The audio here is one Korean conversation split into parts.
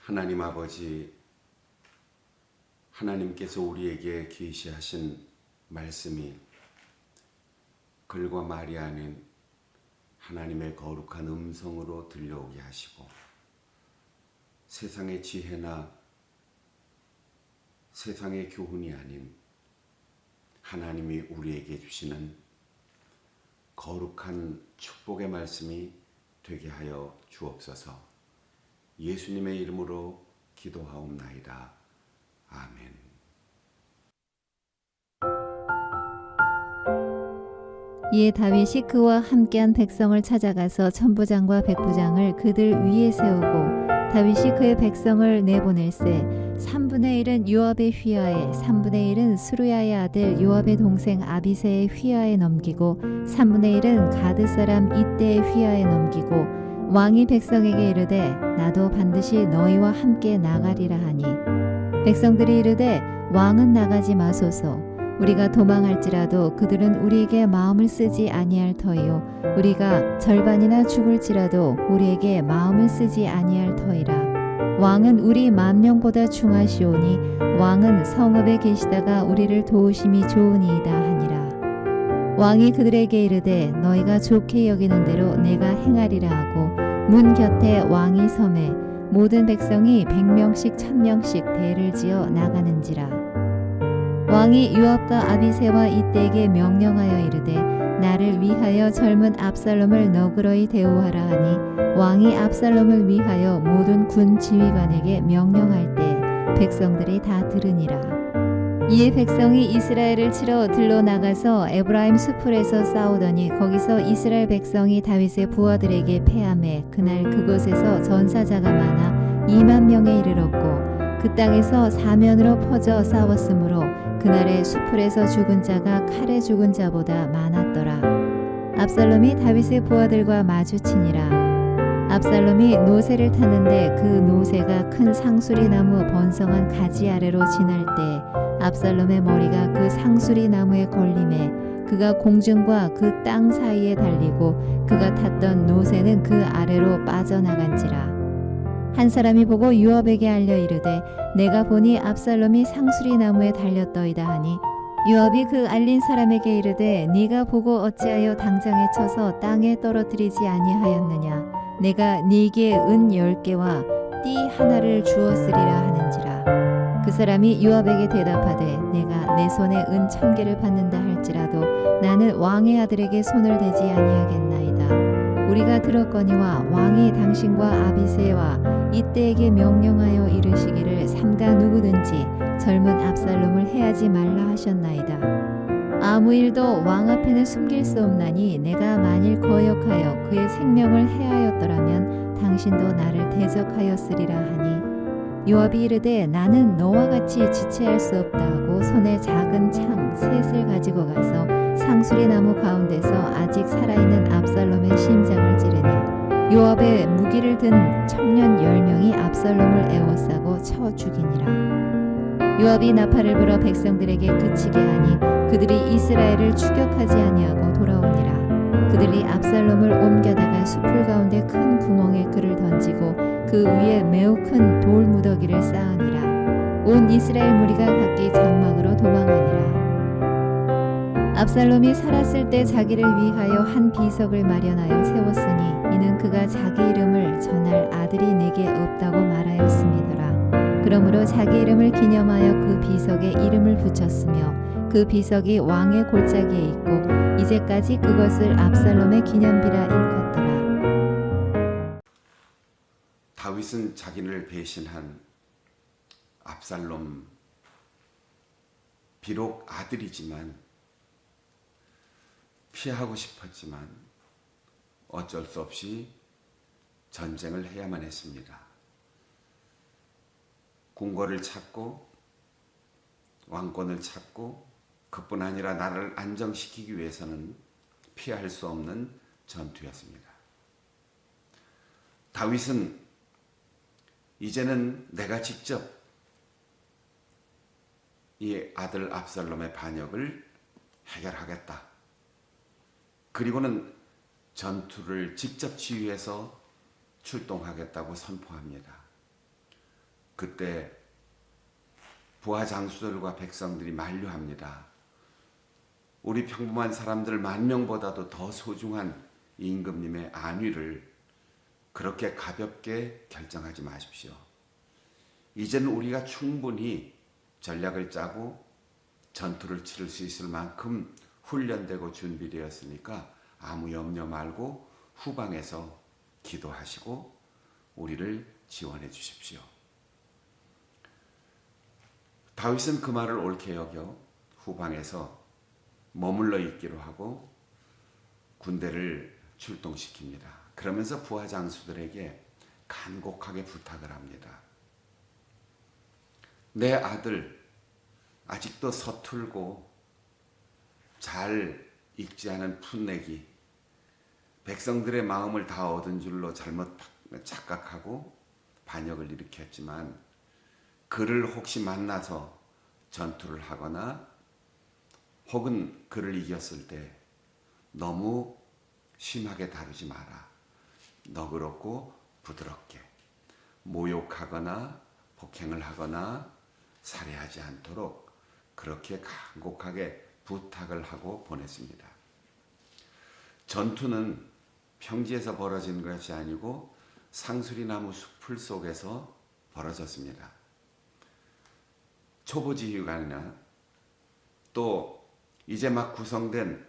하나님 아버지, 하나님께서 우리에게 계시하신 말씀이 글과 말이 아닌 하나님의 거룩한 음성으로 들려오게 하시고, 세상의 지혜나 세상의 교훈이 아닌 하나님이 우리에게 주시는 거룩한 축복의 말씀이 되게 하여 주옵소서. 예수님의 이름으로 기도하옵나이다. 아멘. 이에 다윗이 그와 함께한 백성을 찾아가서 천부장과 백부장을 그들 위에 세우고, 다윗이 그의 백성을 내보낼세 3분의 1은 요압의 휘하에, 3분의 1은 스루야의 아들 요압의 동생 아비새의 휘하에 넘기고, 3분의 1은 가드 사람 이때의 휘하에 넘기고, 왕이 백성에게 이르되 나도 반드시 너희와 함께 나가리라 하니, 백성들이 이르되 왕은 나가지 마소서. 우리가 도망할지라도 그들은 우리에게 마음을 쓰지 아니할 터이요, 우리가 절반이나 죽을지라도 우리에게 마음을 쓰지 아니할 터이라. 왕은 우리 10,000명보다 중하시오니 왕은 성읍에 계시다가 우리를 도우심이 좋으니이다 하니라. 왕이 그들에게 이르되 너희가 좋게 여기는 대로 내가 행하리라 하고, 문 곁에 왕이 섬에 모든 백성이 100명씩 1000명씩 대를 지어 나가는지라. 왕이 요압과 아비새와 이때에게 명령하여 이르되 나를 위하여 젊은 압살롬을 너그러이 대우하라 하니, 왕이 압살롬을 위하여 모든 군 지휘관에게 명령할 때 백성들이 다 들으니라. 이에 백성이 이스라엘을 치러 들러 나가서 에브라임 수풀에서 싸우더니, 거기서 이스라엘 백성이 다윗의 부하들에게 패하매 그날 그곳에서 전사자가 많아 20,000명에 이르렀고, 그 땅에서 사면으로 퍼져 싸웠으므로 그날의 수풀에서 죽은 자가 칼에 죽은 자보다 많았더라. 압살롬이 다윗의 부하들과 마주치니라. 압살롬이 노새를 타는데 그 노새가 큰 상수리 나무 번성한 가지 아래로 지날 때 압살롬의 머리가 그 상수리 나무에 걸림에 그가 공중과 그 땅 사이에 달리고, 그가 탔던 노새는 그 아래로 빠져나간지라. 한 사람이 보고 요압에게 알려 이르되 내가 보니 압살롬이 상수리 나무에 달렸더이다 하니, 요압이 그 알린 사람에게 이르되 네가 보고 어찌하여 당장에 쳐서 땅에 떨어뜨리지 아니하였느냐 내가 네게 은 10개와 띠 하나를 주었으리라 하는지라. 그 사람이 요압에게 대답하되 내가 내 손에 은 1000개를 받는다 할지라도 나는 왕의 아들에게 손을 대지 아니하겠나이다. 우리가 들었거니와 왕이 당신과 아비새와 이때에게 명령하여 이르시기를 삼가 누구든지 젊은 압살롬을 해하지 말라 하셨나이다. 아무 일도 왕 앞에는 숨길 수 없나니 내가 만일 거역하여 그의 생명을 해하였더라면 당신도 나를 대적하였으리라 하니 요압이 이르되 나는 너와 같이 지체할 수 없다 하고 손에 작은 창 셋을 가지고 가서 상수리 나무 가운데서 아직 살아있는 압살롬의 심장을 찌르니 요압의 무기를 든 청년 10명이 압살롬을 에워싸고 쳐 죽이니라. 요압이 나팔을 불어 백성들에게 그치게 하니 그들이 이스라엘을 추격하지 아니하고 돌아오니라. 그들이 압살롬을 옮겨다가 숲을 가운데 큰 구멍에 그를 던지고 그 위에 매우 큰 돌무더기를 쌓으니라. 온 이스라엘 무리가 각기 장막으로 도망하니라. 압살롬이 살았을 때 자기를 위하여 한 비석을 마련하여 세웠으니 이는 그가 자기 이름을 전할 아들이 내게 없다고 말하였음이더라. 그러므로 자기 이름을 기념하여 그 비석에 이름을 붙였으며 그 비석이 왕의 골짜기에 있고 이제까지 그것을 압살롬의 기념비라 일컫더라. 다윗은 자기를 배신한 압살롬, 비록 아들이지만 피하고 싶었지만 어쩔 수 없이 전쟁을 해야만 했습니다. 궁궐을 찾고 왕권을 찾고 그뿐 아니라 나라를 안정시키기 위해서는 피할 수 없는 전투였습니다. 다윗은 이제는 내가 직접 이 아들 압살롬의 반역을 해결하겠다. 그리고는 전투를 직접 지휘해서 출동하겠다고 선포합니다. 그때 부하 장수들과 백성들이 만류합니다. 우리 평범한 사람들 10,000명보다도 더 소중한 임금님의 안위를 그렇게 가볍게 결정하지 마십시오. 이제는 우리가 충분히 전략을 짜고 전투를 치를 수 있을 만큼 훈련되고 준비되었으니까 아무 염려 말고 후방에서 기도하시고 우리를 지원해 주십시오. 다윗은 그 말을 옳게 여겨 후방에서 머물러 있기로 하고 군대를 출동시킵니다. 그러면서 부하 장수들에게 간곡하게 부탁을 합니다. 내 아들 아직도 서툴고 잘 익지 않은 풋내기, 백성들의 마음을 다 얻은 줄로 잘못 착각하고 반역을 일으켰지만 그를 혹시 만나서 전투를 하거나 혹은 그를 이겼을 때 너무 심하게 다루지 마라. 너그럽고 부드럽게 모욕하거나 폭행을 하거나 살해하지 않도록 그렇게 간곡하게 부탁을 하고 보냈습니다. 전투는 평지에서 벌어진 것이 아니고 상수리나무 숲을 속에서 벌어졌습니다. 초보지휘관이나 또 이제 막 구성된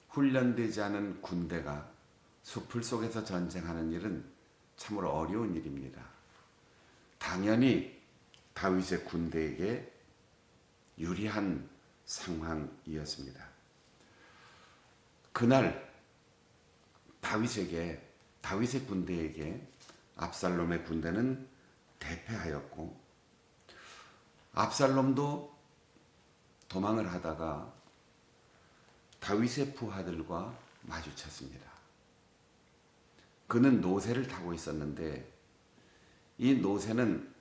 훈련되지 않은 군대가 숲을 속에서 전쟁하는 일은 참으로 어려운 일입니다. 당연히 다윗의 군대에게 유리한 상황이었습니다. 그날 다윗의 군대에게 압살롬의 군대는 대패하였고 압살롬도 도망을 하다가 다윗의 부하들과 마주쳤습니다. 그는 노새를 타고 있었는데 이 노새는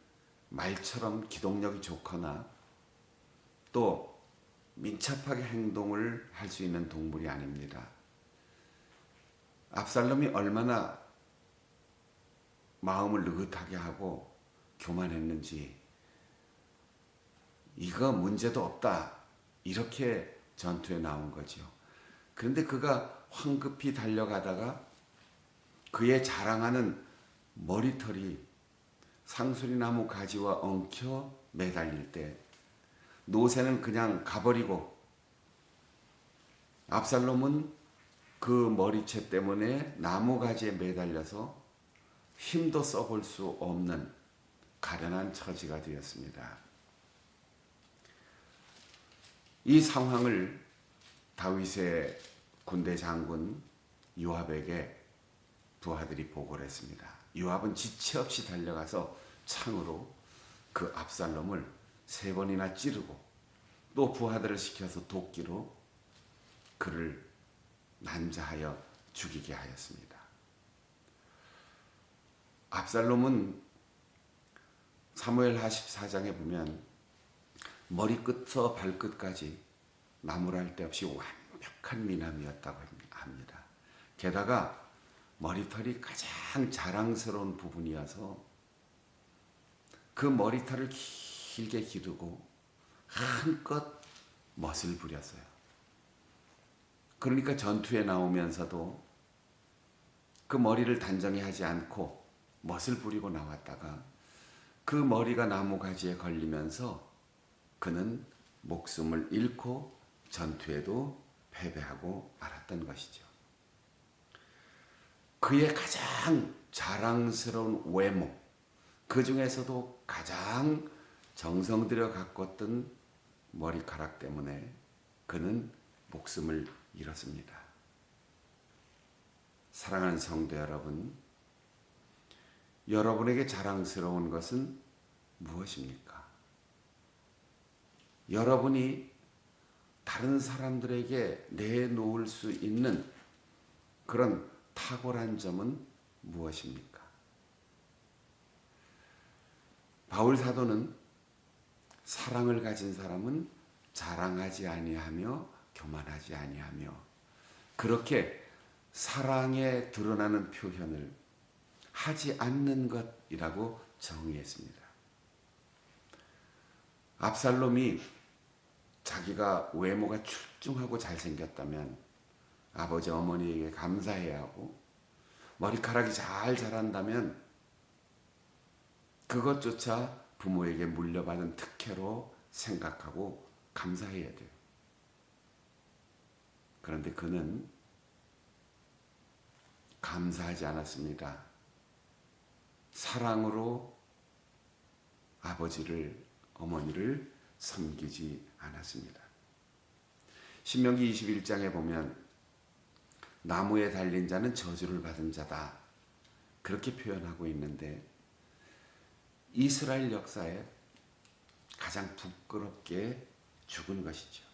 말처럼 기동력이 좋거나 또 민첩하게 행동을 할 수 있는 동물이 아닙니다. 압살롬이 얼마나 마음을 느긋하게 하고 교만했는지 이거 문제도 없다 이렇게 전투에 나온 거죠. 그런데 그가 황급히 달려가다가 그의 자랑하는 머리털이 상수리나무 가지와 엉켜 매달릴 때 노새는 그냥 가버리고 압살롬은 그 머리채 때문에 나무 가지에 매달려서 힘도 써볼 수 없는 가련한 처지가 되었습니다. 이 상황을 다윗의 군대 장군 요압에게 부하들이 보고를 했습니다. 요압은 지체 없이 달려가서 창으로 그 압살롬을 3번이나 찌르고 또 부하들을 시켜서 도끼로 그를 난자하여 죽이게 하였습니다. 압살롬은 사무엘 14장에 보면 머리끝부터 발끝까지 나무랄 데 없이 완벽한 미남이었다고 합니다. 게다가 머리털이 가장 자랑스러운 부분이어서 그 머리털을 길게 기르고 한껏 멋을 부렸어요. 그러니까 전투에 나오면서도 그 머리를 단정히 하지 않고 멋을 부리고 나왔다가 그 머리가 나무가지에 걸리면서 그는 목숨을 잃고 전투에도 패배하고 말았던 것이죠. 그의 가장 자랑스러운 외모, 그 중에서도 가장 정성 들여 가꿨던 머리카락 때문에 그는 목숨을 잃었습니다. 사랑하는 성도 여러분, 여러분에게 자랑스러운 것은 무엇입니까? 여러분이 다른 사람들에게 내놓을 수 있는 그런 탁월한 점은 무엇입니까? 바울 사도는 사랑을 가진 사람은 자랑하지 아니하며 교만하지 아니하며 그렇게 사랑에 드러나는 표현을 하지 않는 것이라고 정의했습니다. 압살롬이 자기가 외모가 출중하고 잘생겼다면 아버지 어머니에게 감사해야 하고 머리카락이 잘 자란다면 그것조차 부모에게 물려받은 특혜로 생각하고 감사해야 돼요. 그런데 그는 감사하지 않았습니다. 사랑으로 아버지를, 어머니를 섬기지 않았습니다. 신명기 21장에 보면 나무에 달린 자는 저주를 받은 자다, 그렇게 표현하고 있는데 이스라엘 역사에 가장 부끄럽게 죽은 것이죠.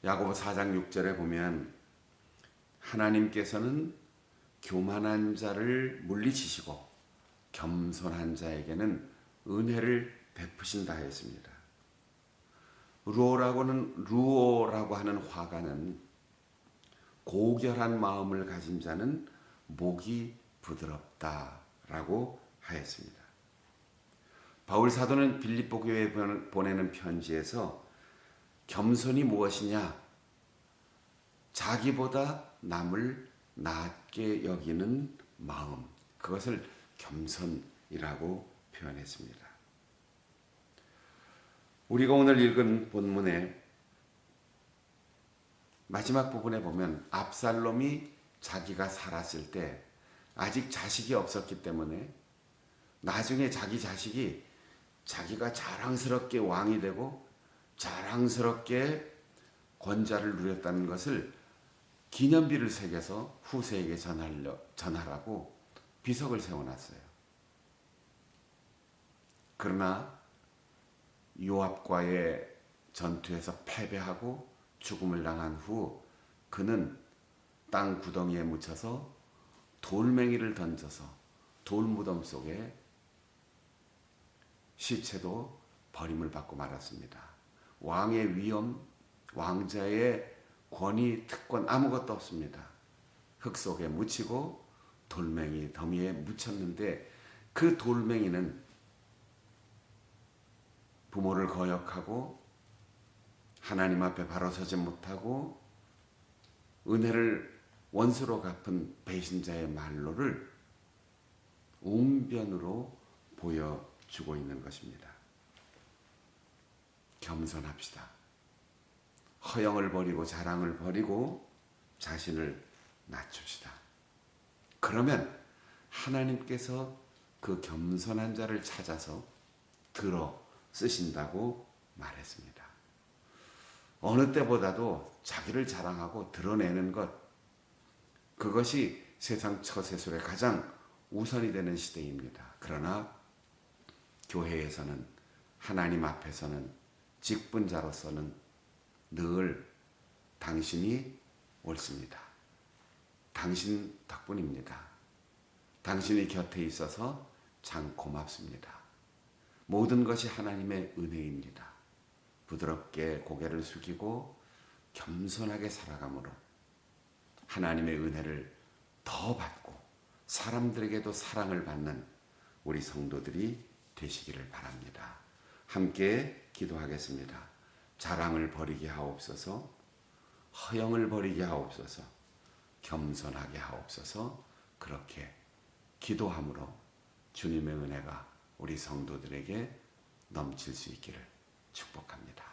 야고보 4장 6절에 보면 하나님께서는 교만한 자를 물리치시고 겸손한 자에게는 은혜를 베푸신다 했습니다. 루오라고 하는 화가는 고결한 마음을 가진 자는 목이 부드럽다라고 하였습니다. 바울 사도는 빌립보 교회에 보내는 편지에서 겸손이 무엇이냐? 자기보다 남을 낮게 여기는 마음, 그것을 겸손이라고 표현했습니다. 우리가 오늘 읽은 본문의 마지막 부분에 보면 압살롬이 자기가 살았을 때 아직 자식이 없었기 때문에 나중에 자기 자식이 자기가 자랑스럽게 왕이 되고 자랑스럽게 권좌를 누렸다는 것을 기념비를 새겨서 후세에게 전하라고 비석을 세워놨어요. 그러나 요압과의 전투에서 패배하고 죽음을 당한 후 그는 땅 구덩이에 묻혀서 돌멩이를 던져서 돌무덤 속에 시체도 버림을 받고 말았습니다. 왕의 위엄, 왕자의 권위, 특권 아무것도 없습니다. 흙 속에 묻히고 돌멩이 더미에 묻혔는데 그 돌멩이는 부모를 거역하고 하나님 앞에 바로 서지 못하고 은혜를 원수로 갚은 배신자의 말로를 웅변으로 보여주고 있는 것입니다. 겸손합시다. 허영을 버리고 자랑을 버리고 자신을 낮춥시다. 그러면 하나님께서 그 겸손한 자를 찾아서 들어 쓰신다고 말했습니다. 어느 때보다도 자기를 자랑하고 드러내는 것, 그것이 세상 처세술의 가장 우선이 되는 시대입니다. 그러나 교회에서는, 하나님 앞에서는, 직분자로서는 늘 당신이 옳습니다. 당신 덕분입니다. 당신이 곁에 있어서 참 고맙습니다. 모든 것이 하나님의 은혜입니다. 부드럽게 고개를 숙이고 겸손하게 살아감으로 하나님의 은혜를 더 받고 사람들에게도 사랑을 받는 우리 성도들이 되시기를 바랍니다. 함께 기도하겠습니다. 자랑을 버리게 하옵소서, 허영을 버리게 하옵소서, 겸손하게 하옵소서. 그렇게 기도함으로 주님의 은혜가 우리 성도들에게 넘칠 수 있기를 축복합니다.